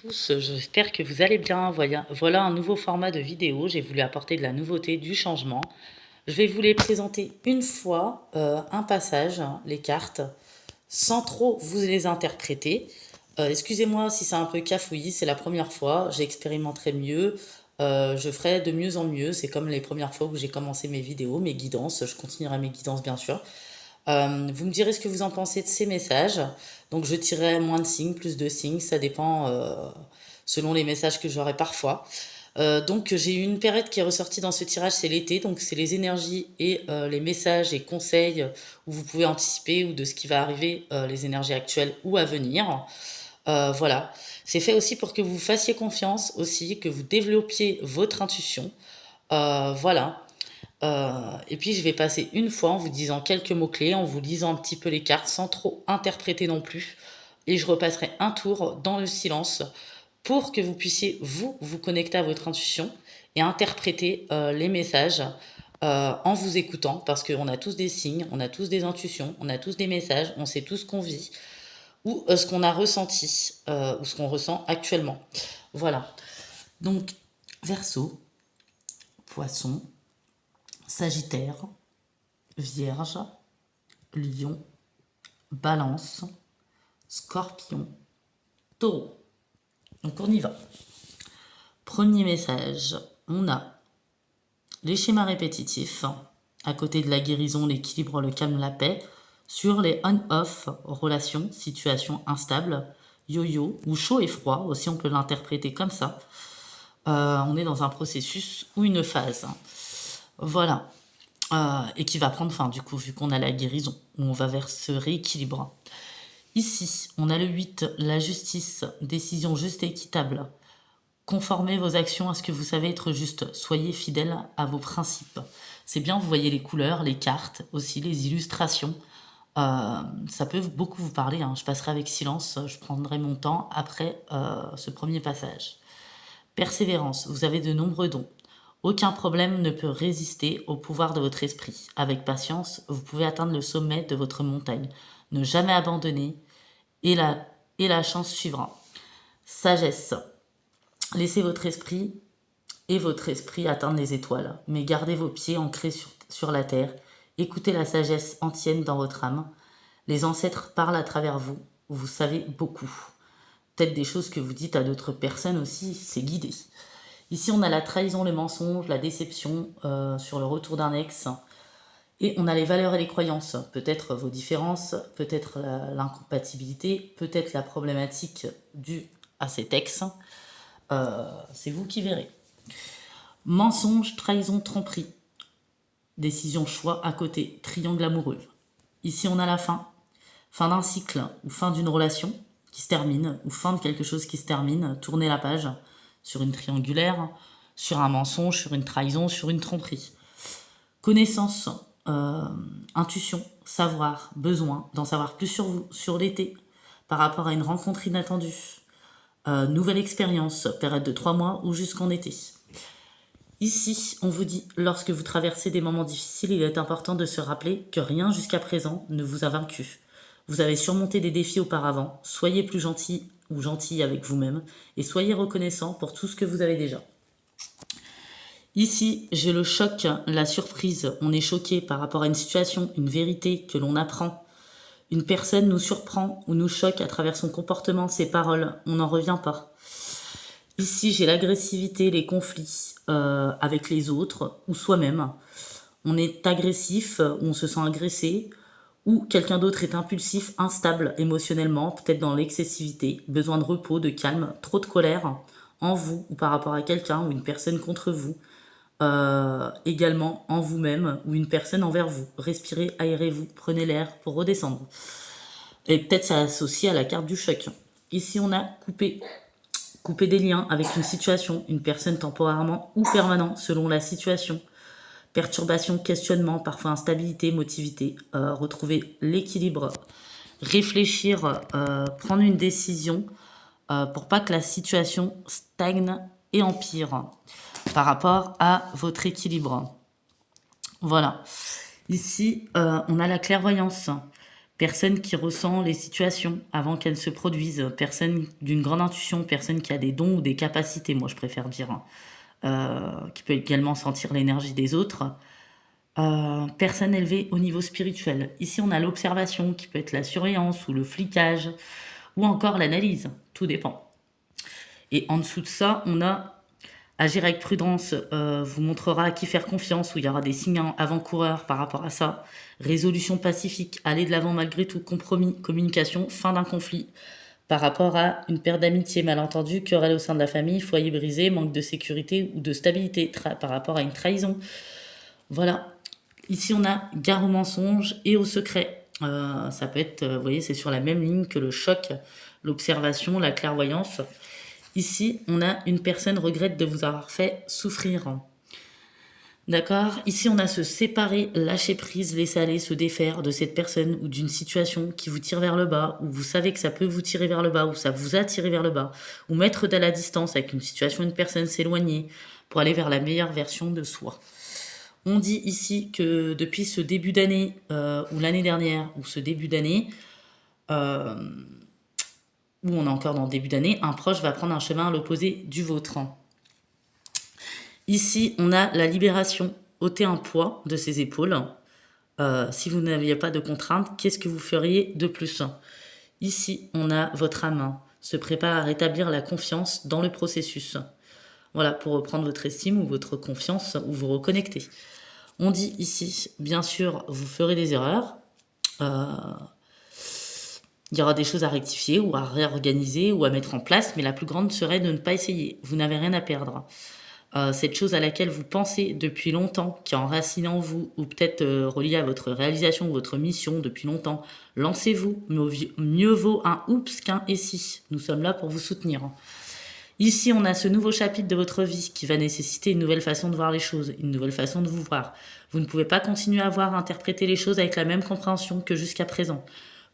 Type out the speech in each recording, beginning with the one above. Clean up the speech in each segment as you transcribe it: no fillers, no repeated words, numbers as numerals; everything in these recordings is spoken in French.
Tous, j'espère que vous allez bien. Voilà un nouveau format de vidéo. J'ai voulu apporter de la nouveauté, du changement. Je vais vous les présenter une fois, un passage, hein, les cartes, sans trop vous les interpréter. Excusez-moi si c'est un peu cafouillis, c'est la première fois. J'expérimenterai mieux. Je ferai de mieux en mieux. C'est comme les premières fois où j'ai commencé mes vidéos, mes guidances. Je continuerai mes guidances, bien sûr. Vous me direz ce que vous en pensez de ces messages. Donc je tirerai moins de signes, plus de signes, ça dépend selon les messages que j'aurai parfois. Donc j'ai eu une période qui est ressortie dans ce tirage, c'est l'été, donc c'est les énergies et les messages et conseils où vous pouvez anticiper ou de ce qui va arriver, les énergies actuelles ou à venir. Voilà, c'est fait aussi pour que vous fassiez confiance aussi, que vous développiez votre intuition. Voilà. Et puis je vais passer une fois en vous disant quelques mots-clés, en vous lisant un petit peu les cartes sans trop interpréter non plus. Et je repasserai un tour dans le silence pour que vous puissiez vous connecter à votre intuition et interpréter les messages en vous écoutant parce qu'on a tous des signes, on a tous des intuitions, on a tous des messages, on sait tout ce qu'on vit ou ce qu'on a ressenti ou ce qu'on ressent actuellement. Voilà. Donc, Verseau, Poisson, Sagittaire, Vierge, Lion, Balance, Scorpion, Taureau. Donc on y va. Premier message, on a les schémas répétitifs, à côté de la guérison, l'équilibre, le calme, la paix, sur les on-off, relations, situations instables, yo-yo, ou chaud et froid, aussi on peut l'interpréter comme ça. On est dans un processus ou une phase. Voilà. Et qui va prendre fin, du coup, vu qu'on a la guérison, où on va vers ce rééquilibre. Ici, on a le 8, la justice, décision juste et équitable. Conformez vos actions à ce que vous savez être juste. Soyez fidèle à vos principes. C'est bien, vous voyez les couleurs, les cartes, aussi les illustrations. Ça peut beaucoup vous parler, hein. Je passerai avec silence, je prendrai mon temps après ce premier passage. Persévérance, vous avez de nombreux dons. Aucun problème ne peut résister au pouvoir de votre esprit. Avec patience, vous pouvez atteindre le sommet de votre montagne. Ne jamais abandonner et la chance suivra. Sagesse, laissez votre esprit atteindre les étoiles, mais gardez vos pieds ancrés sur la terre. Écoutez la sagesse ancienne dans votre âme. Les ancêtres parlent à travers vous. Vous savez beaucoup. Peut-être des choses que vous dites à d'autres personnes aussi, c'est guidé. Ici, on a la trahison, le mensonge, la déception sur le retour d'un ex. Et on a les valeurs et les croyances. Peut-être vos différences, peut-être l'incompatibilité, peut-être la problématique due à cet ex. C'est vous qui verrez. Mensonge, trahison, tromperie. Décision, choix à côté. Triangle amoureux. Ici, on a la fin. Fin d'un cycle ou fin d'une relation qui se termine ou fin de quelque chose qui se termine. Tournez la page sur une triangulaire, sur un mensonge, sur une trahison, sur une tromperie. Connaissance, intuition, savoir, besoin d'en savoir plus sur vous, sur l'été, par rapport à une rencontre inattendue. Nouvelle expérience, période de 3 mois ou jusqu'en été. Ici, on vous dit, lorsque vous traversez des moments difficiles, il est important de se rappeler que rien jusqu'à présent ne vous a vaincu. Vous avez surmonté des défis auparavant, soyez plus gentil ou gentille avec vous-même et soyez reconnaissant pour tout ce que vous avez déjà. Ici, j'ai le choc, la surprise. On est choqué par rapport à une situation, une vérité que l'on apprend. Une personne nous surprend ou nous choque à travers son comportement, ses paroles. On n'en revient pas. Ici, j'ai l'agressivité, les conflits avec les autres ou soi-même. On est agressif, ou on se sent agressé, ou quelqu'un d'autre est impulsif, instable émotionnellement, peut-être dans l'excessivité, besoin de repos, de calme, trop de colère en vous ou par rapport à quelqu'un ou une personne contre vous. Également en vous-même ou une personne envers vous. Respirez, aérez-vous, prenez l'air pour redescendre. Et peut-être ça associe à la carte du choc. Ici, on a couper des liens avec une situation, une personne temporairement ou permanent selon la situation. Perturbation, questionnement, parfois instabilité, motivité. Retrouver l'équilibre, réfléchir, prendre une décision pour pas que la situation stagne et empire par rapport à votre équilibre. Voilà. Ici, on a la clairvoyance. Personne qui ressent les situations avant qu'elles se produisent. Personne d'une grande intuition, personne qui a des dons ou des capacités, moi je préfère dire, hein. Qui peut également sentir l'énergie des autres. Personne élevée au niveau spirituel. Ici, on a l'observation qui peut être la surveillance ou le flicage ou encore l'analyse. Tout dépend. Et en dessous de ça, on a agir avec prudence, vous montrera à qui faire confiance, où il y aura des signes avant-coureurs par rapport à ça. Résolution pacifique, aller de l'avant malgré tout, compromis, communication, fin d'un conflit. Par rapport à une perte d'amitié, malentendu, querelle au sein de la famille, foyer brisé, manque de sécurité ou de stabilité, par rapport à une trahison. Voilà. Ici, on a gare au mensonge et au secret. Ça peut être, vous voyez, c'est sur la même ligne que le choc, l'observation, la clairvoyance. Ici, on a une personne regrette de vous avoir fait souffrir. D'accord? Ici, on a se séparer, lâcher prise, laisser aller, se défaire de cette personne ou d'une situation qui vous tire vers le bas, ou vous savez que ça peut vous tirer vers le bas, ou ça vous a tiré vers le bas, ou mettre de la distance avec une situation, une personne, s'éloigner pour aller vers la meilleure version de soi. On dit ici que depuis ce début d'année, ou l'année dernière, ou ce début d'année, où on est encore dans le début d'année, un proche va prendre un chemin à l'opposé du vôtre. Ici, on a la libération, ôter un poids de ses épaules. Si vous n'aviez pas de contraintes, qu'est-ce que vous feriez de plus? Ici, on a votre âme, se prépare à rétablir la confiance dans le processus. Voilà, pour reprendre votre estime ou votre confiance ou vous reconnecter. On dit ici, bien sûr, vous ferez des erreurs. Il y aura des choses à rectifier ou à réorganiser ou à mettre en place, mais la plus grande serait de ne pas essayer. Vous n'avez rien à perdre. Cette chose à laquelle vous pensez depuis longtemps, qui est enracinée en vous, ou peut-être reliée à votre réalisation ou votre mission depuis longtemps, lancez-vous. Mieux vaut un oups qu'un et si. Nous sommes là pour vous soutenir. Ici, on a ce nouveau chapitre de votre vie qui va nécessiter une nouvelle façon de voir les choses, une nouvelle façon de vous voir. Vous ne pouvez pas continuer à interpréter les choses avec la même compréhension que jusqu'à présent.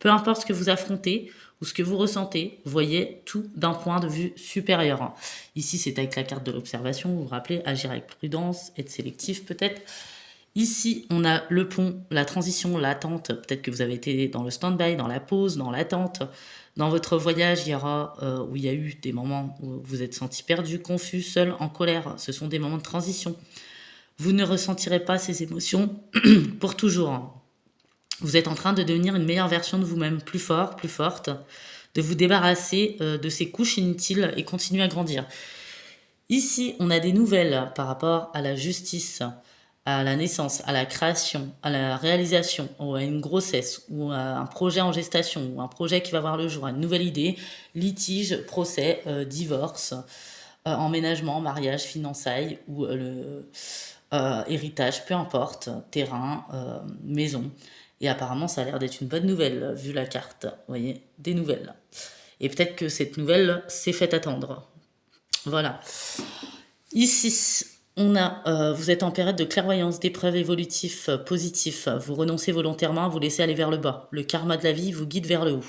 Peu importe ce que vous affrontez ou ce que vous ressentez, voyez tout d'un point de vue supérieur. Ici, c'est avec la carte de l'observation, vous vous rappelez, agir avec prudence, être sélectif peut-être. Ici, on a le pont, la transition, l'attente. Peut-être que vous avez été dans le stand-by, dans la pause, dans l'attente. Dans votre voyage, il y aura où il y a eu des moments où vous êtes senti perdu, confus, seul, en colère. Ce sont des moments de transition. Vous ne ressentirez pas ces émotions pour toujours. Vous êtes en train de devenir une meilleure version de vous-même, plus fort, plus forte, de vous débarrasser de ces couches inutiles et continuer à grandir. Ici, on a des nouvelles par rapport à la justice, à la naissance, à la création, à la réalisation, ou à une grossesse, ou à un projet en gestation, ou un projet qui va voir le jour, une nouvelle idée, litige, procès, divorce, emménagement, mariage, fiançailles, ou héritage, peu importe, terrain, maison. Et apparemment, ça a l'air d'être une bonne nouvelle, vu la carte. Vous voyez, des nouvelles. Et peut-être que cette nouvelle s'est fait attendre. Voilà. Ici, on a, vous êtes en période de clairvoyance, d'épreuves évolutives positifs. Vous renoncez volontairement à vous laisser aller vers le bas. Le karma de la vie vous guide vers le haut.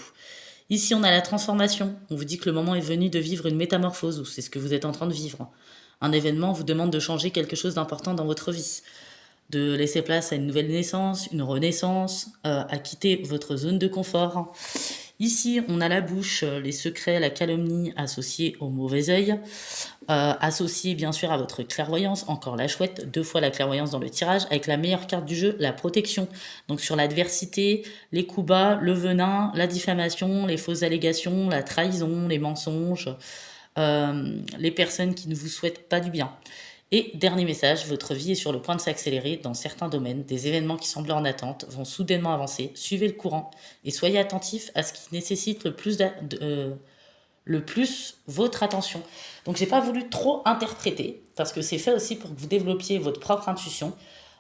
Ici, on a la transformation. On vous dit que le moment est venu de vivre une métamorphose, ou c'est ce que vous êtes en train de vivre. Un événement vous demande de changer quelque chose d'important dans votre vie, de laisser place à une nouvelle naissance, une renaissance, à quitter votre zone de confort. Ici, on a la bouche, les secrets, la calomnie associés au mauvais œil, associés bien sûr à votre clairvoyance, encore la chouette, 2 fois la clairvoyance dans le tirage, avec la meilleure carte du jeu, la protection. Donc sur l'adversité, les coups bas, le venin, la diffamation, les fausses allégations, la trahison, les mensonges, les personnes qui ne vous souhaitent pas du bien. Et dernier message, votre vie est sur le point de s'accélérer dans certains domaines. Des événements qui semblaient en attente vont soudainement avancer. Suivez le courant et soyez attentifs à ce qui nécessite le plus votre attention. Donc j'ai pas voulu trop interpréter parce que c'est fait aussi pour que vous développiez votre propre intuition.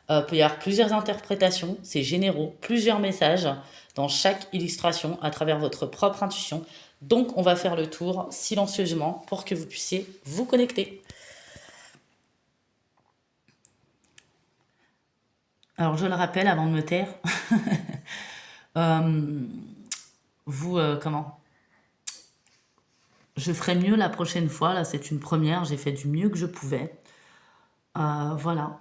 Peut y avoir plusieurs interprétations, c'est généraux, plusieurs messages dans chaque illustration à travers votre propre intuition. Donc on va faire le tour silencieusement pour que vous puissiez vous connecter. Alors, je le rappelle avant de me taire, comment? Je ferai mieux la prochaine fois. Là, c'est une première. J'ai fait du mieux que je pouvais. Voilà.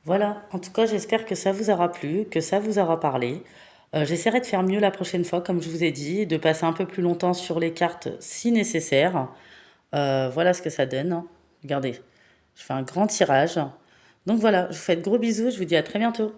Voilà, en tout cas, j'espère que ça vous aura plu, que ça vous aura parlé. J'essaierai de faire mieux la prochaine fois, comme je vous ai dit, de passer un peu plus longtemps sur les cartes si nécessaire. Voilà ce que ça donne, hein. Regardez, je fais un grand tirage. Donc voilà, je vous fais de gros bisous, je vous dis à très bientôt.